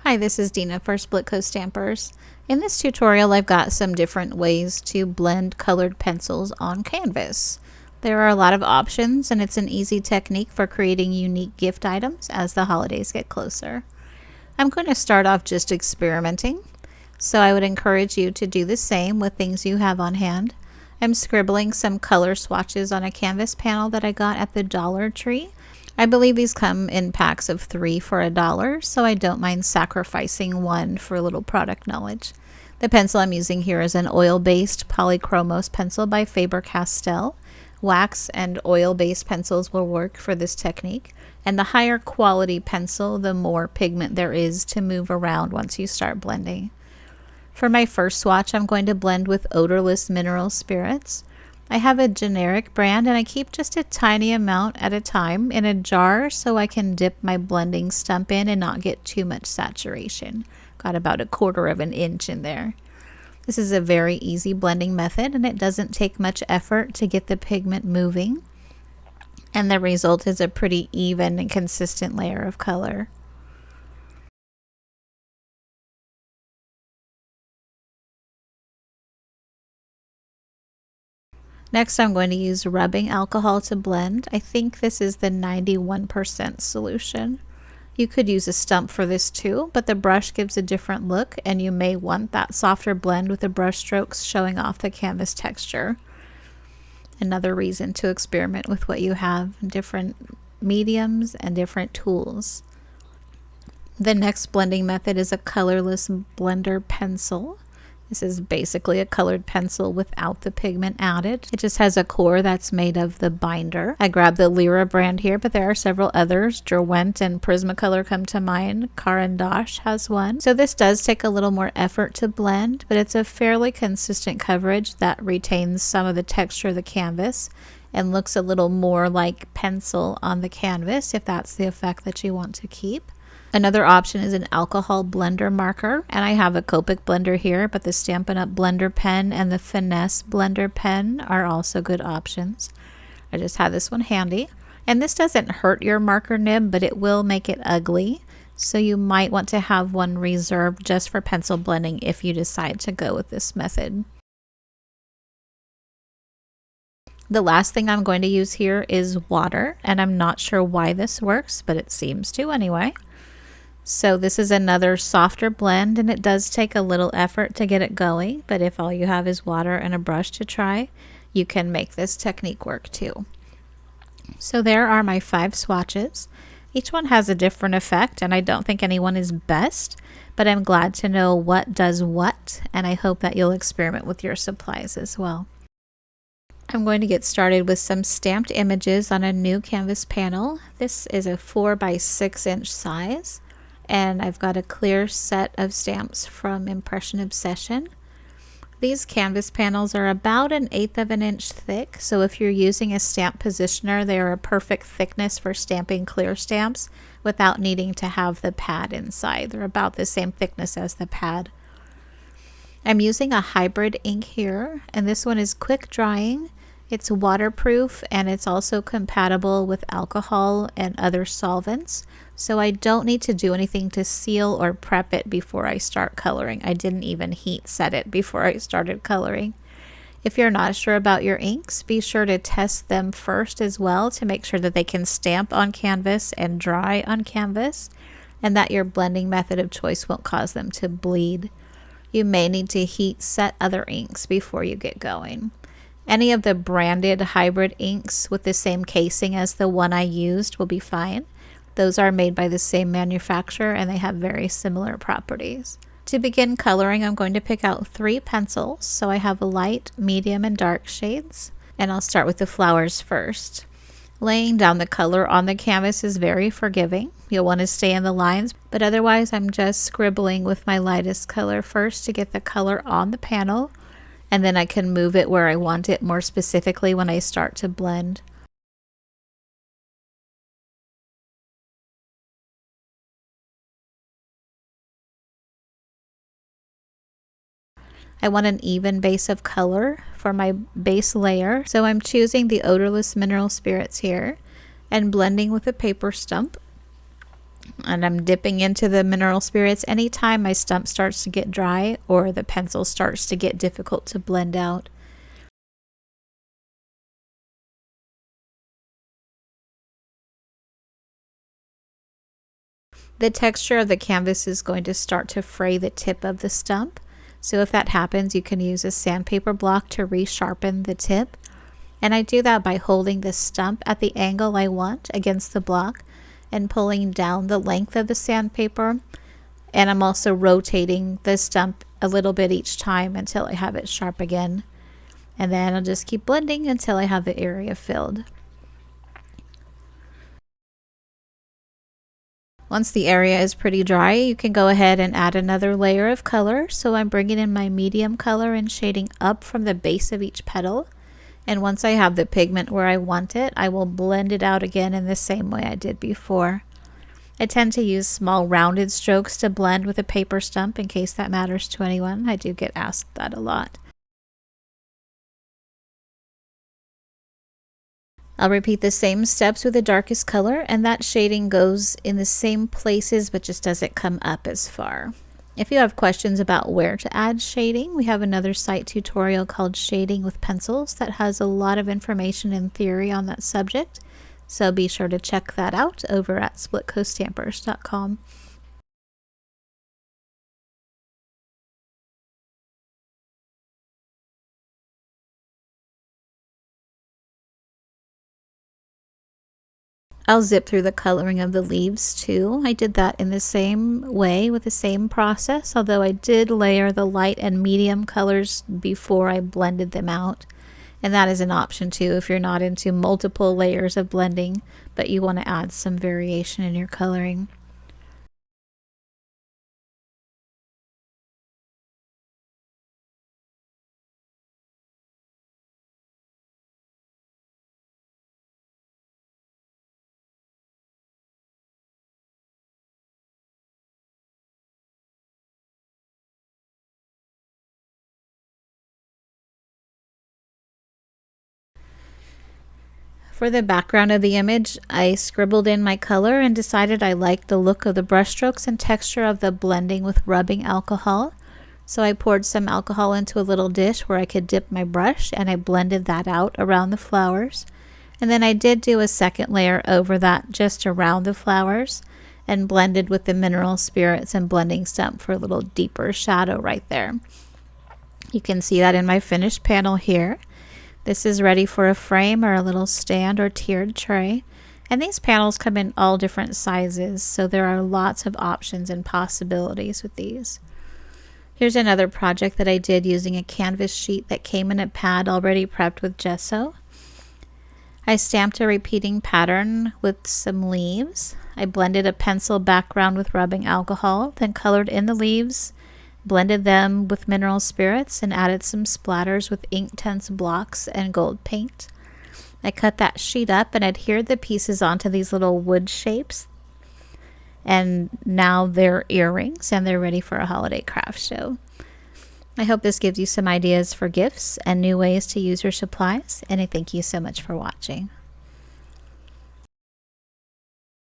Hi, this is Dina for Splitcoaststampers. In this tutorial, I've got some different ways to blend colored pencils on canvas. There are a lot of options, and it's an easy technique for creating unique gift items as the holidays get closer. I'm going to start off just experimenting, so I would encourage you to do the same with things you have on hand. I'm scribbling some color swatches on a canvas panel that I got at the Dollar Tree. I believe these come in packs of 3 for $1, so I don't mind sacrificing one for a little product knowledge. The pencil I'm using here is an oil-based Polychromos pencil by Faber-Castell. Wax and oil-based pencils will work for this technique, and the higher quality pencil, the more pigment there is to move around once you start blending. For my first swatch, I'm going to blend with odorless mineral spirits. I have a generic brand, and I keep just a tiny amount at a time in a jar so I can dip my blending stump in and not get too much saturation. Got about 1/4 of an inch in there. This is a very easy blending method, and it doesn't take much effort to get the pigment moving, and the result is a pretty even and consistent layer of color. Next, I'm going to use rubbing alcohol to blend. I think this is the 91% solution. You could use a stump for this too, but the brush gives a different look, and you may want that softer blend with the brush strokes showing off the canvas texture. Another reason to experiment with what you have, different mediums and different tools. The next blending method is a colorless blender pencil. This is basically a colored pencil without the pigment added. It just has a core that's made of the binder. I grabbed the Lyra brand here, but there are several others. Derwent and Prismacolor come to mind. Caran d'Ache has one. So this does take a little more effort to blend, but it's a fairly consistent coverage that retains some of the texture of the canvas and looks a little more like pencil on the canvas if that's the effect that you want to keep. Another option is an alcohol blender marker, and I have a Copic blender here, but the Stampin' Up! Blender pen and the Finesse blender pen are also good options. I just have this one handy, and this doesn't hurt your marker nib, but it will make it ugly, so you might want to have one reserved just for pencil blending if you decide to go with this method. The last thing I'm going to use here is water, and I'm not sure why this works, but it seems to anyway. So this is another softer blend, and it does take a little effort to get it going, but if all you have is water and a brush to try, you can make this technique work too. So there are my 5 swatches. Each one has a different effect, and I don't think anyone is best, but I'm glad to know what does what, and I hope that you'll experiment with your supplies as well. I'm going to get started with some stamped images on a new canvas panel. This is a 4 by 6 inch size. And I've got a clear set of stamps from Impression Obsession. These canvas panels are about 1/8 of an inch thick, so if you're using a stamp positioner, they are a perfect thickness for stamping clear stamps without needing to have the pad inside. They're about the same thickness as the pad. I'm using a hybrid ink here, and this one is quick drying. It's waterproof, and it's also compatible with alcohol and other solvents, so I don't need to do anything to seal or prep it before I start coloring. I didn't even heat set it before I started coloring. If you're not sure about your inks, be sure to test them first as well to make sure that they can stamp on canvas and dry on canvas, and that your blending method of choice won't cause them to bleed. You may need to heat set other inks before you get going. Any of the branded hybrid inks with the same casing as the one I used will be fine. Those are made by the same manufacturer, and they have very similar properties. To begin coloring, I'm going to pick out 3 pencils. So I have a light, medium, and dark shades, and I'll start with the flowers first. Laying down the color on the canvas is very forgiving. You'll want to stay in the lines, but otherwise I'm just scribbling with my lightest color first to get the color on the panel, and then I can move it where I want it more specifically when I start to blend. I want an even base of color for my base layer, so I'm choosing the odorless mineral spirits here and blending with a paper stump. And I'm dipping into the mineral spirits anytime my stump starts to get dry or the pencil starts to get difficult to blend out. The texture of the canvas is going to start to fray the tip of the stump. So if that happens, you can use a sandpaper block to resharpen the tip. And I do that by holding the stump at the angle I want against the block and pulling down the length of the sandpaper. And I'm also rotating the stump a little bit each time until I have it sharp again. And then I'll just keep blending until I have the area filled. Once the area is pretty dry, you can go ahead and add another layer of color. So I'm bringing in my medium color and shading up from the base of each petal. And once I have the pigment where I want it, I will blend it out again in the same way I did before. I tend to use small rounded strokes to blend with a paper stump in case that matters to anyone. I do get asked that a lot. I'll repeat the same steps with the darkest color, and that shading goes in the same places but just doesn't come up as far. If you have questions about where to add shading, we have another site tutorial called Shading with Pencils that has a lot of information and theory on that subject, so be sure to check that out over at splitcoaststampers.com. I'll zip through the coloring of the leaves too. I did that in the same way with the same process, although I did layer the light and medium colors before I blended them out. And that is an option too if you're not into multiple layers of blending, but you want to add some variation in your coloring. For the background of the image, I scribbled in my color and decided I liked the look of the brushstrokes and texture of the blending with rubbing alcohol. So I poured some alcohol into a little dish where I could dip my brush, and I blended that out around the flowers. And then I did do a second layer over that just around the flowers and blended with the mineral spirits and blending stump for a little deeper shadow right there. You can see that in my finished panel here. This is ready for a frame or a little stand or tiered tray. And these panels come in all different sizes, so there are lots of options and possibilities with these. Here's another project that I did using a canvas sheet that came in a pad already prepped with gesso. I stamped a repeating pattern with some leaves. I blended a pencil background with rubbing alcohol, then colored in the leaves, blended them with mineral spirits, and added some splatters with Inktense blocks and gold paint. I cut that sheet up and adhered the pieces onto these little wood shapes. And now they're earrings and they're ready for a holiday craft show. I hope this gives you some ideas for gifts and new ways to use your supplies, and I thank you so much for watching.